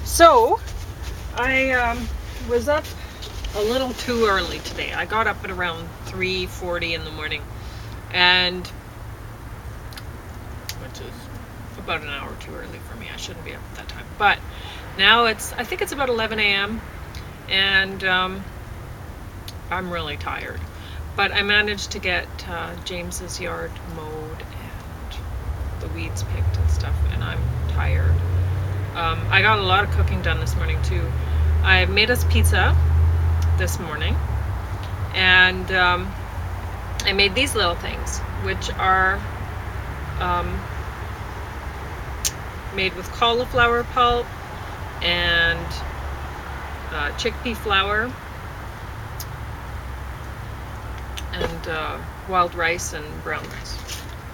So, I was up a little too early today. I got up at around 3:40 in the morning, and which is about an hour too early for me. I shouldn't be up at that time. But now I think it's about 11 a.m., and I'm really tired. But I managed to get James's yard mowed and the weeds picked and stuff, and I'm tired. I got a lot of cooking done this morning too. I made us pizza this morning, and I made these little things, which are made with cauliflower pulp and chickpea flour and wild rice and brown rice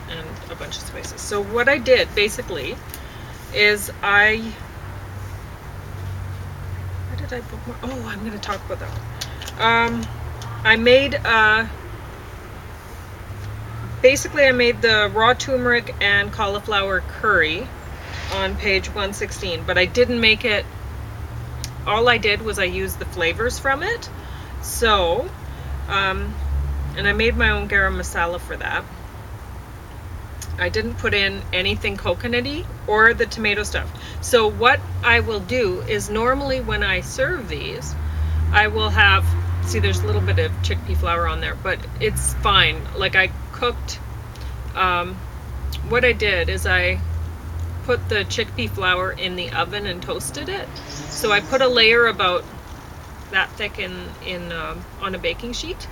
and a bunch of spices. So what I did basically is where did I bookmark? Oh, I'm going to talk about that. I made basically I made the raw turmeric and cauliflower curry on page 116, but I didn't make it. All I did was I used the flavors from it. So, and I made my own garam masala for that. I didn't put in anything coconutty or the tomato stuff. So what I will do is normally when I serve these, I will have, see there's a little bit of chickpea flour on there, but it's fine. Like I cooked, what I did is I put the chickpea flour in the oven and toasted it. So I put a layer about that thick on a baking sheet,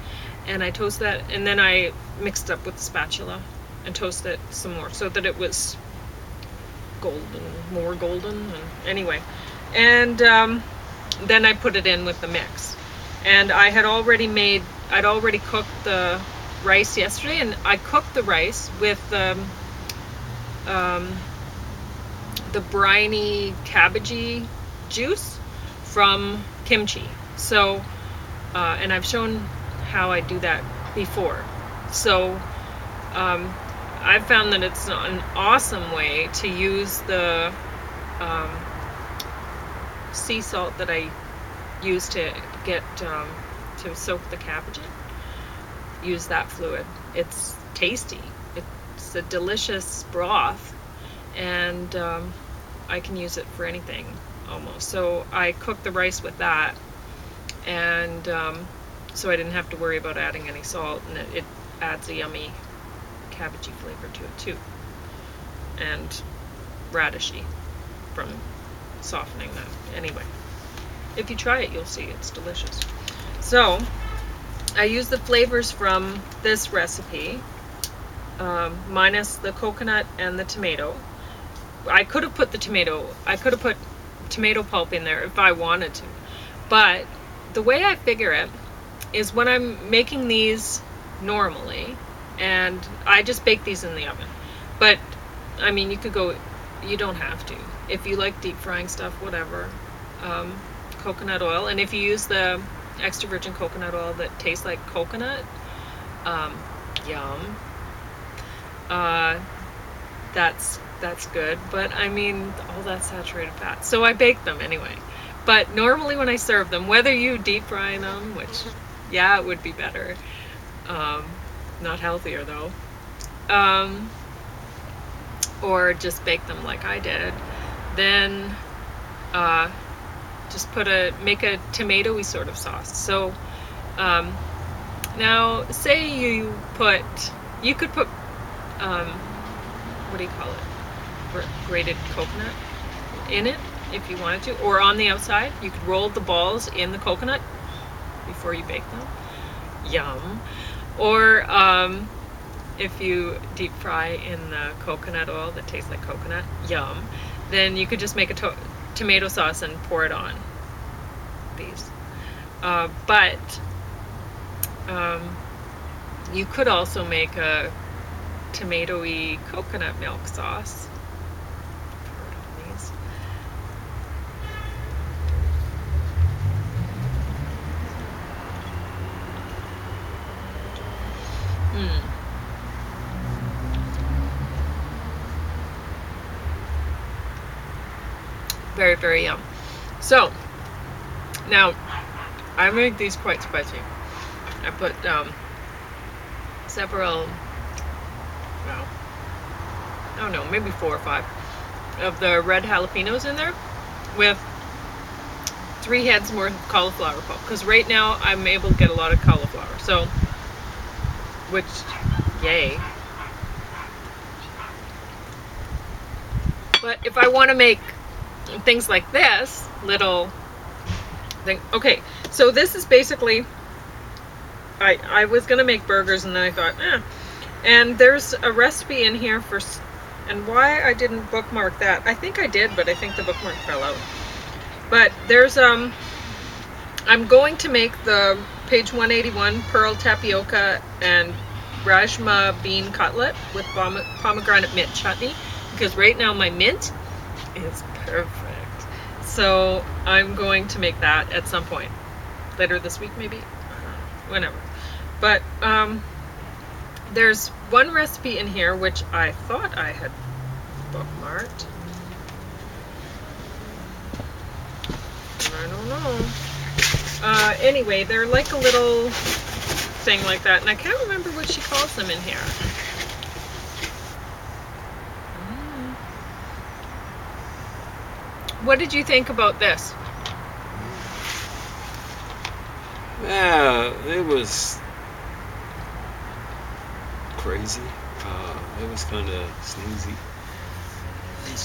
and I toast that, and then I mixed it up with the spatula and toast it some more so that it was more golden, and anyway. And then I put it in with the mix. And I'd already cooked the rice yesterday, and I cooked the rice with the briny cabbagey juice from kimchi. So, and I've shown how I do that before. So, I've found that it's an awesome way to use the sea salt that I use to get to soak the cabbage in. Use that fluid. It's tasty. It's a delicious broth, and I can use it for anything almost. So I cooked the rice with that, and so I didn't have to worry about adding any salt, and it adds a yummy cabbagey flavor to it too, and radishy from softening that. Anyway, if you try it, you'll see it's delicious. So I use the flavors from this recipe, minus the coconut and the tomato. I could have put tomato pulp in there if I wanted to, but the way I figure it is when I'm making these normally, and I just bake these in the oven. But I mean, you don't have to. If you like deep frying stuff, whatever. Coconut oil, and if you use the extra virgin coconut oil that tastes like coconut, yum. That's good. But I mean, all that saturated fat. So I bake them anyway. But normally when I serve them, whether you deep fry them, which yeah, it would be better. Not healthier though. Or just bake them like I did. Then just make a tomatoey sort of sauce. So now say you could put what do you call it? Grated coconut in it if you wanted to, or on the outside. You could roll the balls in the coconut before you bake them. Yum. Or if you deep fry in the coconut oil that tastes like coconut, yum. Then you could just make a tomato sauce and pour it on these. But you could also make a tomatoey coconut milk sauce. Pour it on these. Very, very yum. So now I make these quite spicy. I put several, well, I don't know, maybe 4 or 5 of the red jalapenos in there with 3 heads worth of cauliflower pulp, because right now I'm able to get a lot of cauliflower. So, which, yay. But if I want to make things like this, little thing, okay, so this is basically, I was going to make burgers and then I thought, and there's a recipe in here for, and why I didn't bookmark that, I think I did, but I think the bookmark fell out. But there's, I'm going to make the page 181 pearl tapioca and rajma bean cutlet with pomegranate mint chutney, because right now my mint is perfect. So I'm going to make that at some point. Later this week maybe? Whenever. But there's one recipe in here which I thought I had bookmarked. I don't know. Anyway, they're like a little thing like that, and I can't remember what she calls them in here. What did you think about this? Yeah, it was crazy. It was kind of sneezy.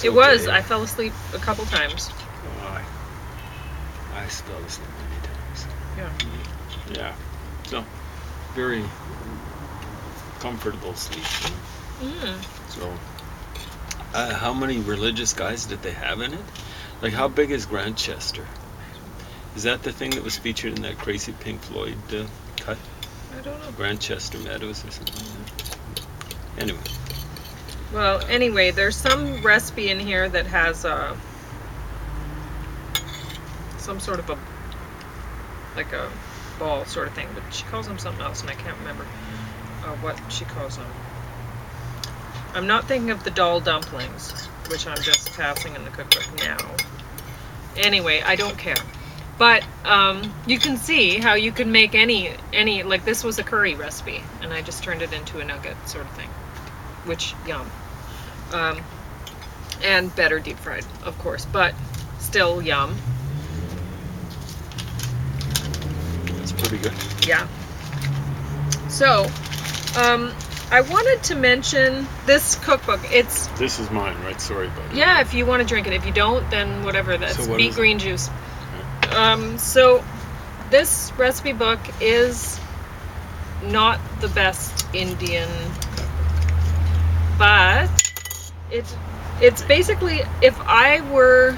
It was. I fell asleep a couple times. I fell asleep many times. Yeah. Yeah. So, very comfortable sleep. So, how many religious guys did they have in it? Like, how big is Grantchester? Is that the thing that was featured in that crazy Pink Floyd cut? I don't know. Grantchester Meadows or something like that. Anyway. Well, anyway, there's some recipe in here that has some sort of like a ball sort of thing, but she calls them something else, and I can't remember what she calls them. I'm not thinking of the doll dumplings, which I'm just passing in the cookbook now. Anyway, I don't care. But you can see how you can make any, like this was a curry recipe, and I just turned it into a nugget sort of thing, which, yum. And better deep fried, of course, but still yum. That's pretty good. Yeah. So, I wanted to mention this cookbook. This is mine, right? Sorry about it. Yeah, if you want to drink it. If you don't, then whatever. That's beet green juice. Okay. So this recipe book is not the best Indian cookbook, but it's basically, if I were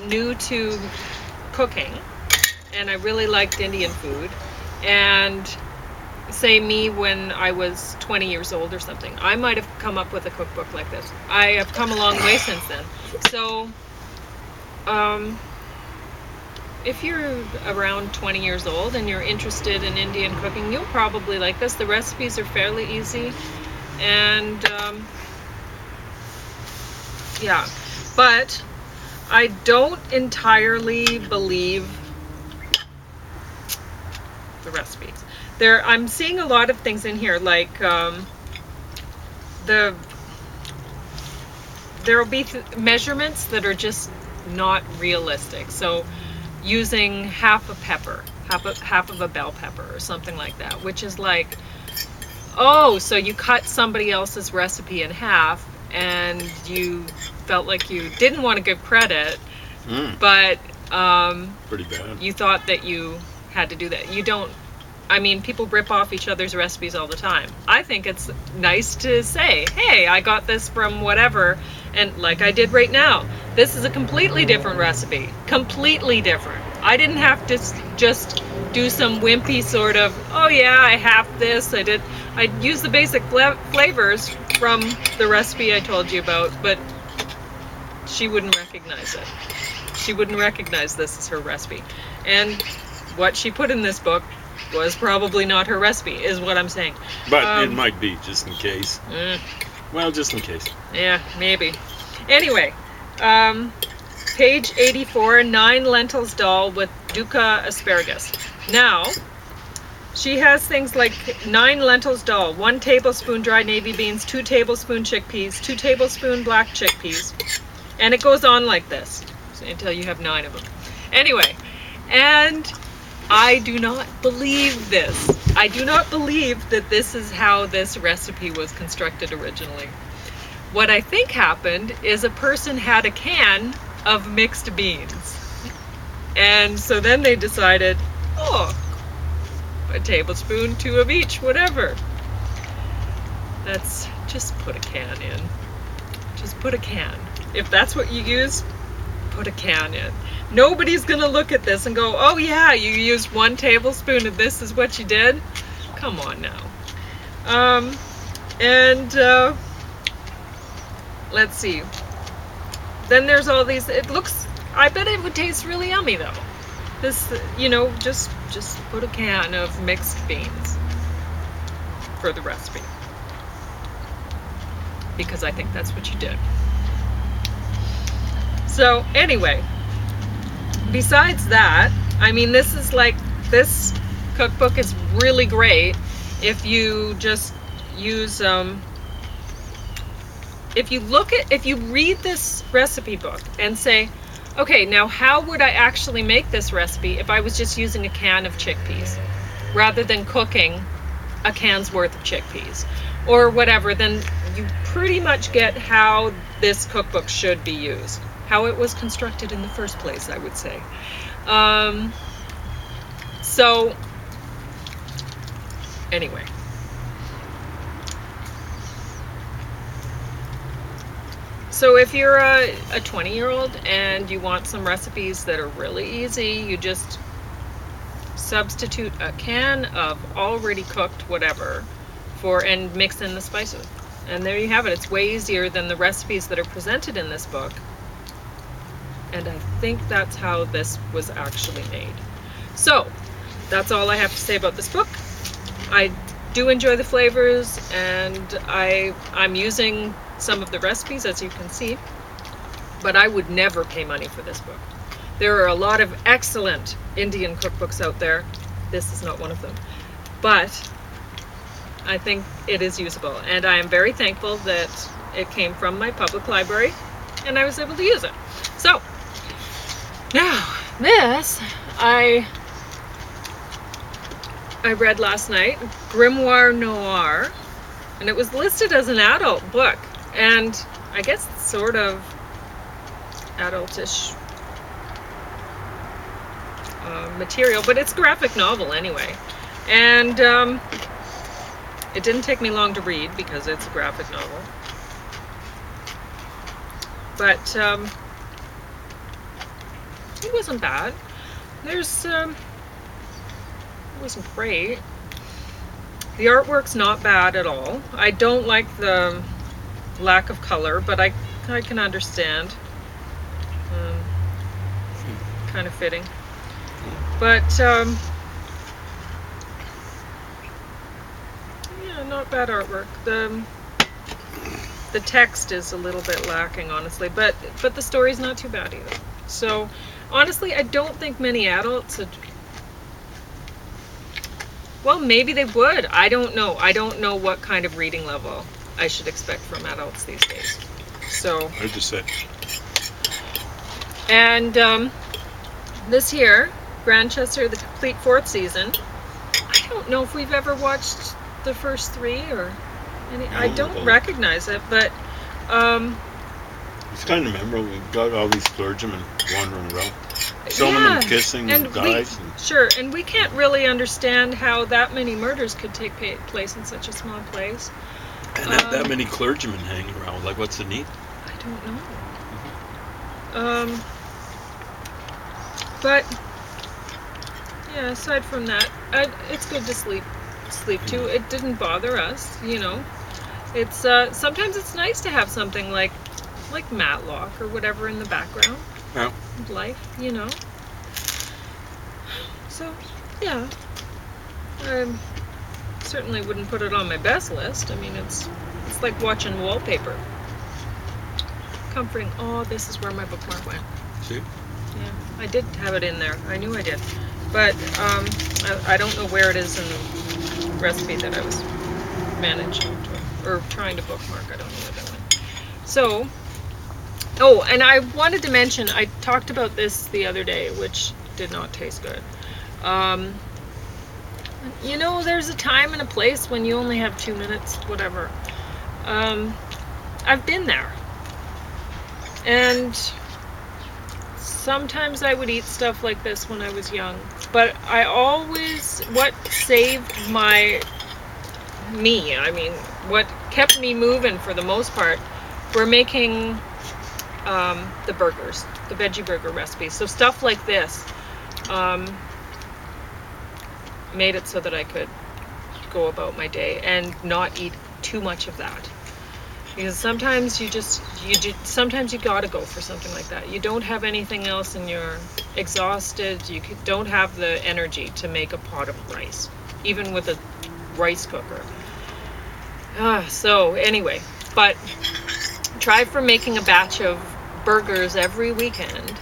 new to cooking and I really liked Indian food, and say me when I was 20 years old or something, I might have come up with a cookbook like this. I have come a long way since then. So, if you're around 20 years old and you're interested in Indian cooking, you'll probably like this. The recipes are fairly easy, and yeah, but I don't entirely believe the recipes. I'm seeing a lot of things in here, like there will be measurements that are just not realistic. So using half a pepper, half of a bell pepper or something like that, which is like, oh, so you cut somebody else's recipe in half and you felt like you didn't want to give credit, but pretty bad. You thought that you had to do that. You don't. I mean, people rip off each other's recipes all the time. I think it's nice to say, hey, I got this from whatever, and like I did right now, this is a completely different recipe. Completely different. I didn't have to just do some wimpy sort of, oh yeah, I have this, I used the basic flavors from the recipe I told you about, but she wouldn't recognize it. She wouldn't recognize this as her recipe. And what she put in this book was probably not her recipe, is what I'm saying. But it might be, just in case. Well, just in case. Yeah, maybe. Anyway, Page 84, 9 lentils dal with dukkha asparagus. Now, she has things like 9 lentils dal, 1 tablespoon dry navy beans, 2 tablespoon chickpeas, 2 tablespoon black chickpeas. And it goes on like this until you have 9 of them. Anyway, and I do not believe this. I do not believe that this is how this recipe was constructed originally. What I think happened is a person had a can of mixed beans. And so then they decided, oh, a tablespoon, 2 of each, whatever. That's, just put a can in. Just put a can. If that's what you use, put a can in. Nobody's gonna look at this and go, oh yeah, you used 1 tablespoon of this is what you did? Come on now. Let's see. Then there's all these, it looks, I bet it would taste really yummy though. This, you know, just put a can of mixed beans for the recipe. Because I think that's what you did. So anyway, besides that, I mean, this is like, this cookbook is really great if you just use, if you read this recipe book and say, okay, now how would I actually make this recipe if I was just using a can of chickpeas rather than cooking a can's worth of chickpeas or whatever, then you pretty much get how this cookbook should be used, how it was constructed in the first place, I would say. So anyway. So if you're a 20-year-old and you want some recipes that are really easy, you just substitute a can of already cooked whatever and mix in the spices. And there you have it. It's way easier than the recipes that are presented in this book. And I think that's how this was actually made. So that's all I have to say about this book. I do enjoy the flavors, and I'm using some of the recipes, as you can see, but I would never pay money for this book. There are a lot of excellent Indian cookbooks out there. This is not one of them, but I think it is usable, and I am very thankful that it came from my public library and I was able to use it. So now this I read last night, Grimoire Noir, and it was listed as an adult book, and I guess it's sort of adultish material, but it's a graphic novel anyway. And it didn't take me long to read because it's a graphic novel. But it wasn't bad. It wasn't great. The artwork's not bad at all. I don't like the lack of color, but I can understand. Kind of fitting. But yeah, not bad artwork. The text is a little bit lacking, honestly, but the story's not too bad either. So honestly, I don't think many adults would. Well, maybe they would. I don't know. I don't know what kind of reading level I should expect from adults these days. So I just said. And this here, Grantchester, the complete 4th season. I don't know if we've ever watched the first 3 or any. I don't recognize it, but it's kind of memorable. We've got all these clergymen wandering around, some of them kissing and guys. Sure, and we can't really understand how that many murders could take place in such a small place. And that many clergymen hanging around. Like, what's the need? I don't know. But yeah, aside from that, it's good to sleep too. It didn't bother us, you know. It's sometimes it's nice to have something like Matlock or whatever in the background. Yeah. Life, you know. So yeah, I certainly wouldn't put it on my best list. I mean, it's like watching wallpaper. Comforting. Oh, this is where my bookmark went. See? Yeah, I did have it in there. I knew I did. But I don't know where it is in the recipe that I was managing to, or trying to bookmark. I don't know where that went. So, oh, and I wanted to mention, I talked about this the other day, which did not taste good. You know, there's a time and a place when you only have 2 minutes, whatever. I've been there. And sometimes I would eat stuff like this when I was young. But I always, what saved what kept me moving for the most part, were making the burgers, the veggie burger recipes. So stuff like this made it so that I could go about my day and not eat too much of that. Because sometimes sometimes you gotta go for something like that. You don't have anything else and you're exhausted. You don't have the energy to make a pot of rice, even with a rice cooker. So anyway, but try for making a batch of burgers every weekend.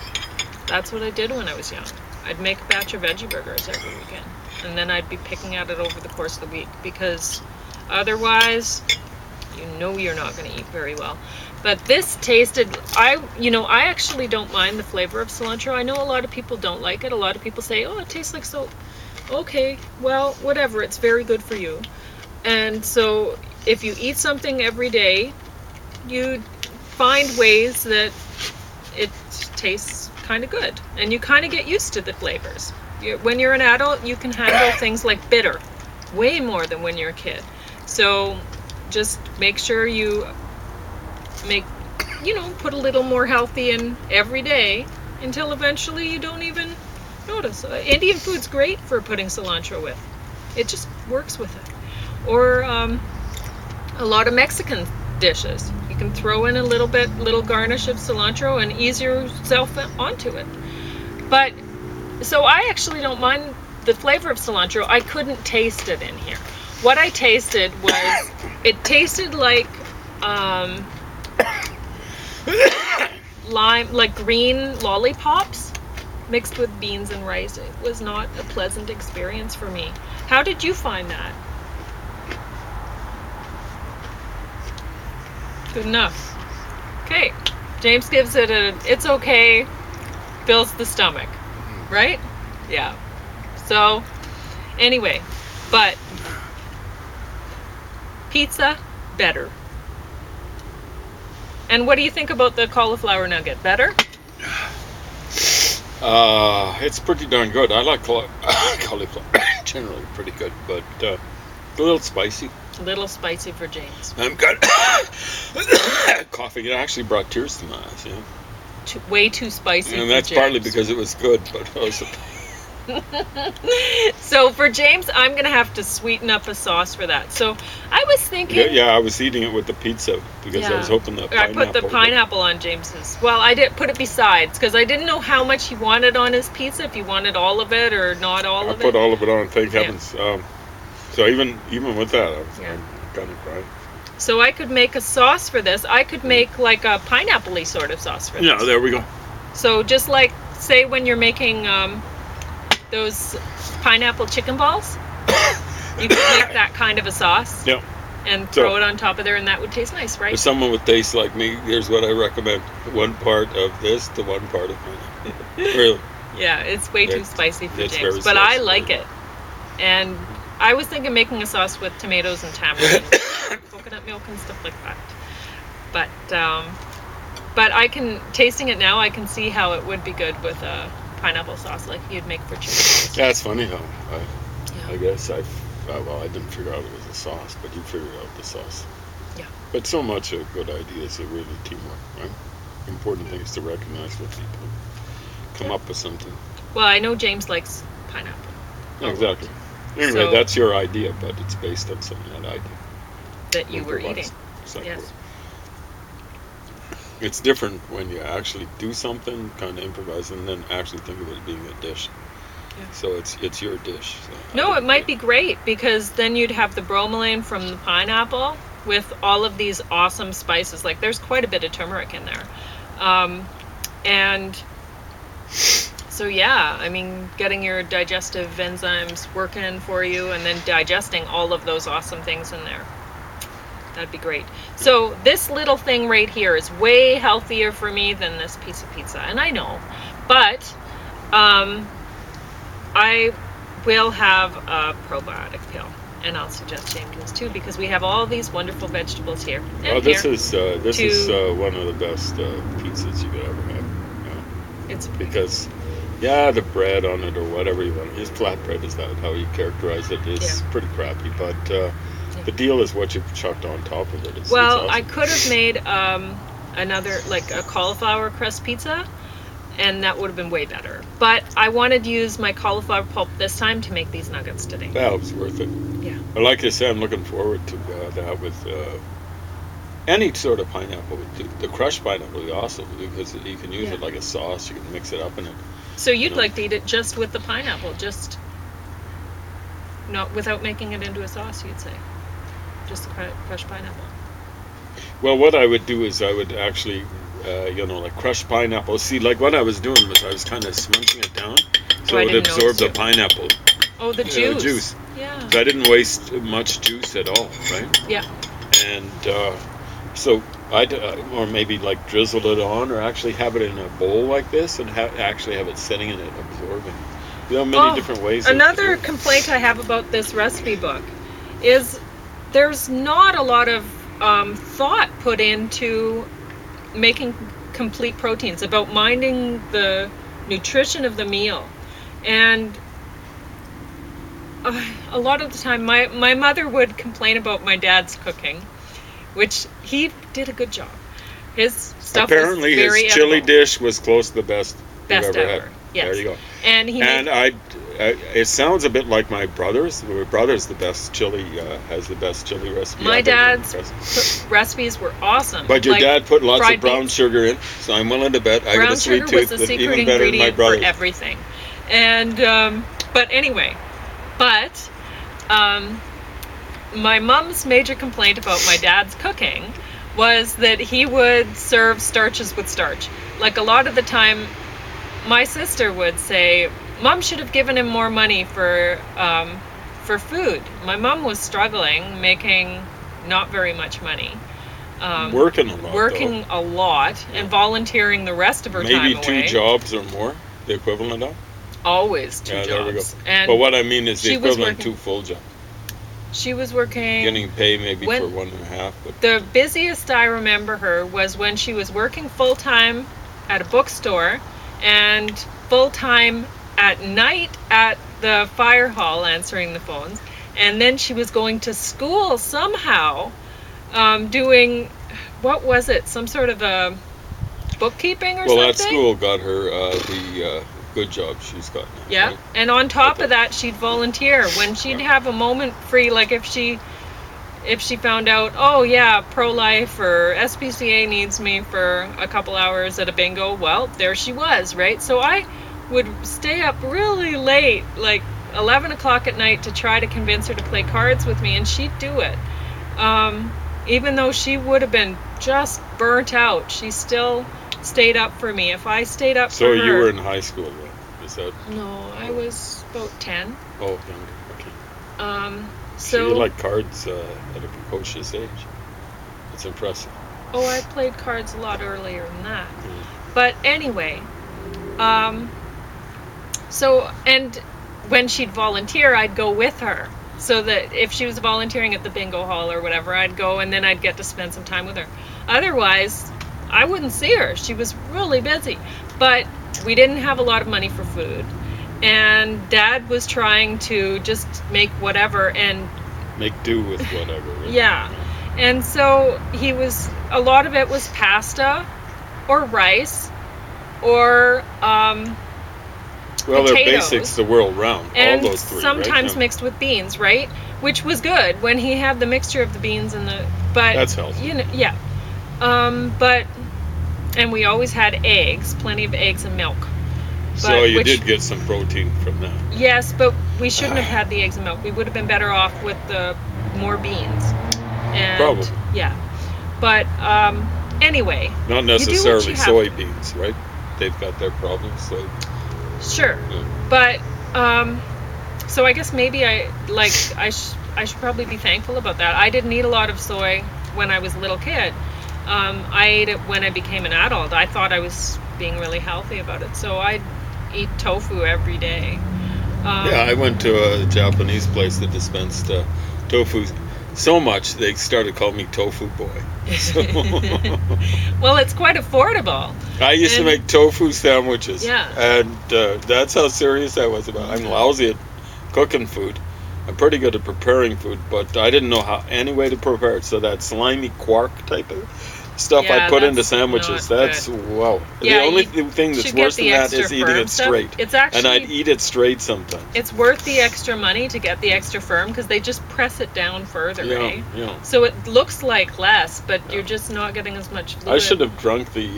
That's what I did when I was young. I'd make a batch of veggie burgers every weekend. And then I'd be picking at it over the course of the week, because otherwise, you know you're not going to eat very well. But this tasted, I actually don't mind the flavor of cilantro. I know a lot of people don't like it. A lot of people say, oh, it tastes like soap. Okay, well, whatever. It's very good for you. And so if you eat something every day, you find ways that it tastes kind of good. And you kind of get used to the flavors. When you're an adult, you can handle things like bitter way more than when you're a kid. So just make sure you put a little more healthy in every day until eventually you don't even notice. Indian food's great for putting cilantro with. It just works with it. Or a lot of Mexican dishes. You can throw in a little garnish of cilantro and ease yourself onto it. But so I actually don't mind the flavor of cilantro. I couldn't taste it in here. What I tasted was, it tasted like lime, like green lollipops mixed with beans and rice. It was not a pleasant experience for me. How did you find that? Good enough. Okay. James gives it it's okay, fills the stomach. Right? Yeah. So, anyway, but pizza, better. And what do you think about the cauliflower nugget? Better? It's pretty darn good. I like cauliflower. Generally pretty good, but a little spicy. A little spicy for James. I'm got coughing. It actually brought tears to my eyes. Yeah. Way too spicy. And that's partly because it was good, but also. So for James, I'm going to have to sweeten up a sauce for that. So I was thinking... Yeah, I was eating it with the pizza because I was hoping that pineapple... I put the pineapple on James's. Well, I did put it besides because I didn't know how much he wanted on his pizza, if he wanted all of it or not all of it. I put all of it on, thank heavens. So even with that, I'm kind of crying. So I could make a sauce for this. I could make like a pineapple-y sort of sauce for this. Yeah, there we go. So just like, say when you're making those pineapple chicken balls, you could make that kind of a sauce. Yeah. And throw it on top of there, and that would taste nice, right? For someone with taste like me, here's what I recommend. 1 part of this to 1 part of mine. Really. Yeah, it's way too spicy for James. But spicy. I like it. And I was thinking making a sauce with tomatoes and tamarind and coconut milk and stuff like that. But I can, tasting it now, I can see how it would be good with a pineapple sauce like you'd make for chicken. Yeah, it's funny how I guess I didn't figure out it was a sauce, but you figured out the sauce. Yeah. But so much of good ideas are really teamwork, right? Important thing is to recognize what people come up with something. Well, I know James likes pineapple. Exactly. Anyway, that's your idea, but it's based on something that I did. That you were eating. Exactly. Yes. It's different when you actually do something, kind of improvise, and then actually think of it being a dish. Yeah. So it's your dish. So no, it might be great because then you'd have the bromelain from the pineapple with all of these awesome spices. Like there's quite a bit of turmeric in there. And So yeah, I mean, getting your digestive enzymes working for you and then digesting all of those awesome things in there. That'd be great. So this little thing right here is way healthier for me than this piece of pizza, and I know, but I will have a probiotic pill, and I'll suggest James does too, because we have all these wonderful vegetables here. Oh, this is one of the best pizzas you could ever have. Yeah. It's because, yeah, the bread on it or whatever you want. His flatbread, is that how you characterize it? Is pretty crappy, but the deal is what you've chucked on top of it. It's awesome. I could have made another, like a cauliflower crust pizza, and that would have been way better. But I wanted to use my cauliflower pulp this time to make these nuggets today. That was worth it. Yeah. Like I said, I'm looking forward to that with any sort of pineapple. The crushed pineapple is awesome because you can use it like a sauce. You can mix it up in it. So you'd like to eat it just with the pineapple, just not without making it into a sauce, you'd say? Just the crushed pineapple. Well, what I would do is I would actually, like crushed pineapple. See, like what I was doing was I was kind of smoothing it down so it would absorb the pineapple. Oh, the juice. Juice. Yeah. So I didn't waste much juice at all, right? Yeah. And so I'd, or maybe like drizzle it on, or actually have it in a bowl like this and actually have it sitting in it, absorbing. There are many different ways. Another complaint I have about this recipe book is there's not a lot of thought put into making complete proteins, about minding the nutrition of the meal. And a lot of the time my mother would complain about my dad's cooking, which he did a good job. His stuff apparently was very his chili edible. dish was close to the best Best you've ever ever. had. Yes. There you go. And it sounds a bit like my brother's. My brother's the best chili, has the best chili recipe. My dad's recipes were awesome. But your dad put lots of brown beans. sugar in, so I'm willing to bet I got a sweet tooth Was the that's secret even better than my ingredient brother's. for everything. And but anyway, my mom's major complaint about my dad's cooking was that he would serve starches with starch. Like a lot of the time, my sister would say, Mom should have given him more money for food. My mom was struggling, making not very much money. Working a lot. And volunteering the rest of her time away. Maybe 2 jobs or more, the equivalent of? Always 2 jobs. There we go. And but what I mean is the equivalent to 2 full jobs. She was working... Getting paid maybe for 1.5. But the busiest I remember her was when she was working full-time at a bookstore and full-time at night at the fire hall answering the phones. And then she was going to school somehow, doing... What was it? Some sort of a bookkeeping or something? Well, that school got her the good job she's got now. Yeah, right? And on top of that, she'd volunteer when she'd have a moment free, like if she found out, oh yeah, pro-life or SPCA needs me for a couple hours at a bingo, well, there she was, right? So I would stay up really late, like 11 o'clock at night, to try to convince her to play cards with me, and she'd do it. Even though she would have been just burnt out, she still stayed up for me. If I stayed up for her... So you were in high school then? Is that... No, I was about 10. Oh, younger. Okay. So you like cards at a precocious age. It's impressive. Oh, I played cards a lot earlier than that. But anyway, so, and when she'd volunteer, I'd go with her. So that if she was volunteering at the bingo hall or whatever, I'd go and then I'd get to spend some time with her. Otherwise, I wouldn't see her. She was really busy. But we didn't have a lot of money for food. And Dad was trying to just make whatever and... Make do with whatever. Right? Yeah. And so a lot of it was pasta or rice or well, potatoes, they're basics the world round. And all those 3, sometimes right? mixed with beans, right? Which was good when he had the mixture of the beans and the... But, that's healthy. Yeah. And we always had eggs, plenty of eggs and milk. So you did get some protein from that. Yes, but we shouldn't have had the eggs and milk. We would have been better off with the more beans. And, probably. Yeah. But anyway. Not necessarily soybeans, right? They've got their problems. So Sure. Yeah. But so I guess maybe I should probably be thankful about that. I didn't eat a lot of soy when I was a little kid. I ate it when I became an adult. I thought I was being really healthy about it, so I eat tofu every day. Yeah, I went to a Japanese place that dispensed tofu so much they started calling me Tofu Boy. So Well, it's quite affordable. I used to And- make tofu sandwiches. Yeah. And that's how serious I was about it. I'm lousy at cooking food. I'm pretty good at preparing food, but I didn't know any way to prepare it. So that slimy quark type of stuff I Yeah, put into that's sandwiches, not that's good. wow. Yeah, the only you thing that's should get worse than the that extra is eating firm it stuff. straight. It's And actually I'd eat it straight sometimes. it's worth the extra money to get the extra firm because they just press it down further, Yeah, eh? yeah. So it looks like less, but Yeah. you're just not getting as much fluid. I should have drunk the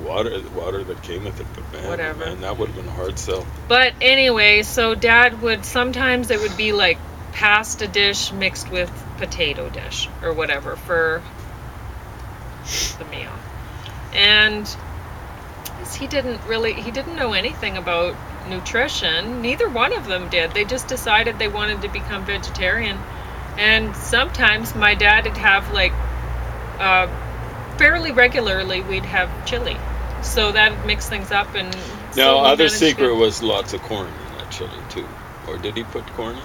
water that came with it, but Whatever. man, that would have been a hard sell. But anyway, so Dad would sometimes it would be like pasta dish mixed with potato dish or whatever for the meal. And he didn't know anything about nutrition. Neither one of them did. They just decided they wanted to become vegetarian. And sometimes my dad would have like fairly regularly we'd have chili. So that'd mix things up and Now, still other manage secret to- was lots of corn in that chili too. Or did he put corn in?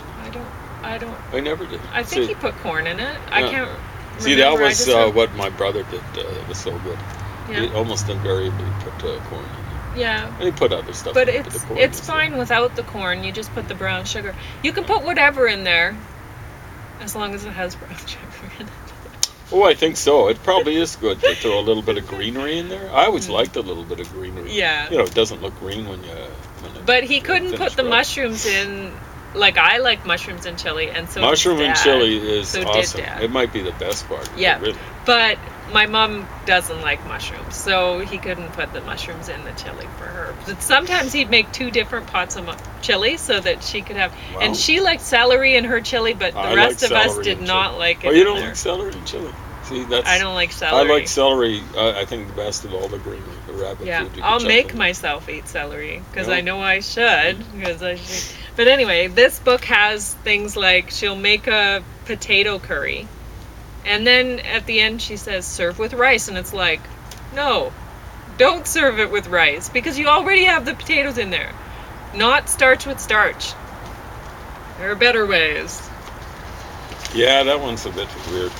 I don't I never did. I think See, he put corn in it. I Yeah. can't See, that remember. I was just have- what my brother did. That was so good. yeah. He almost invariably put corn in. Yeah. And he put other stuff But in it, it's the corn it's is- fine without the corn. You just put the brown sugar. You can put whatever in there, as long as it has brown sugar in it. Oh, I think so. It probably is good to throw a little bit of greenery in there. I always liked a little bit of greenery. Yeah. You know, it doesn't look green when it, But he couldn't finished put the rough. mushrooms in. Like I like mushrooms in chili, and so Mushroom did and Dad. chili is So did awesome. Dad. It might be the best part. of it, Yeah. really. But my mom doesn't like mushrooms, so he couldn't put the mushrooms in the chili for her. But sometimes he'd make 2 different pots of chili so that she could have. Wow. And she liked celery in her chili, but the I rest like of us celery did in not chili. like it. Oh, you in don't there. like celery and chili? See, that's. I don't like celery. I like celery. I think the best of all the greenery, the rabbit Yeah, food. you can I'll chuck make in. myself eat celery because Yeah. I know I should. But anyway, this book has things like she'll make a potato curry, and then at the end she says serve with rice, and it's like, no, don't serve it with rice because you already have the potatoes in there. Not starch with starch. There are better ways. Yeah, that one's a bit weird.